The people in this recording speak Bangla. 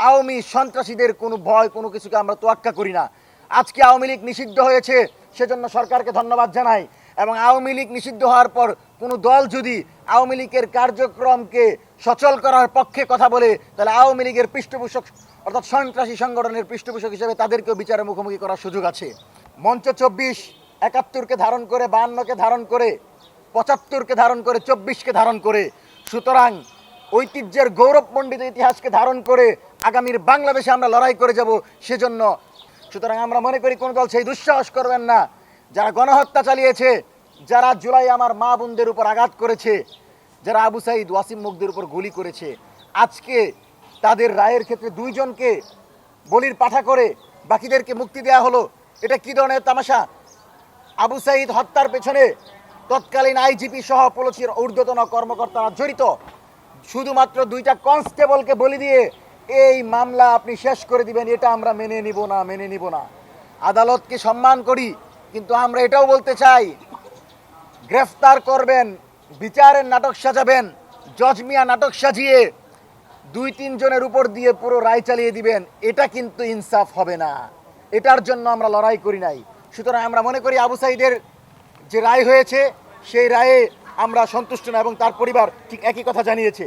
আওয়ামী সন্ত্রাসীদের কোনো ভয় কোনো কিছুকে আমরা তোয়াক্কা করি না। আজকে আওয়ামী লীগ নিষিদ্ধ হয়েছে, সেজন্য সরকারকে ধন্যবাদ জানাই। এবং আওয়ামী লীগ নিষিদ্ধ হওয়ার পর কোনো দল যদি আওয়ামী লীগের কার্যক্রমকে সচল করার পক্ষে কথা বলে, তাহলে আওয়ামী লীগের পৃষ্ঠপোষক অর্থাৎ সন্ত্রাসী সংগঠনের পৃষ্ঠপোষক হিসেবে তাদেরকেও বিচারের মুখোমুখি করার সুযোগ আছে। মঞ্চ 24 71কে ধারণ করে, 52কে ধারণ করে, 75কে ধারণ করে, 24কে ধারণ করে, সুতরাং ঐতিহ্যের গৌরবমণ্ডিত ইতিহাসকে ধারণ করে আগামীর বাংলাদেশে আমরা লড়াই করে যাব। সেজন্য সুতরাং আমরা মনে করি কোনো দল সেই দুঃসাহস করবেন না। যারা গণহত্যা চালিয়েছে, যারা জুলাই আমার মা বোনদের উপর আঘাত করেছে, যারা আবু সাইদ ওয়াসিম মুগদের উপর গুলি করেছে, আজকে তাদের রায়ের ক্ষেত্রে 2 জনকে বলির পাঠা করে বাকিদেরকে মুক্তি দেওয়া হলো। এটা কি ধরনের তামাশা? আবু সাইদ হত্যার পেছনে তৎকালীন আইজিপি সহ পুলিশের ঊর্ধ্বতন কর্মকর্তারা জড়িত। শুধুমাত্র 2টা কনস্টেবলকে বলি দিয়ে এই মামলা আপনি শেষ করে দিবেন, এটা আমরা মেনে নিব না। আদালতকে সম্মান করি, কিন্তু আমরা এটাও বলতে চাই, গ্রেফতার করবেন, বিচারের নাটক সাজাবেন, জজ মিয়া নাটক সাজিয়ে 2-3 জনের উপর দিয়ে পুরো রায় চালিয়ে দিবেন, এটা কিন্তু ইনসাফ হবে না। এটার জন্য আমরা লড়াই করি নাই। সুতরাং আমরা মনে করি আবু সাইদের যে রায় হয়েছে সেই রায়ে আমরা সন্তুষ্ট না, এবং তার পরিবার ঠিক একই কথা জানিয়েছে।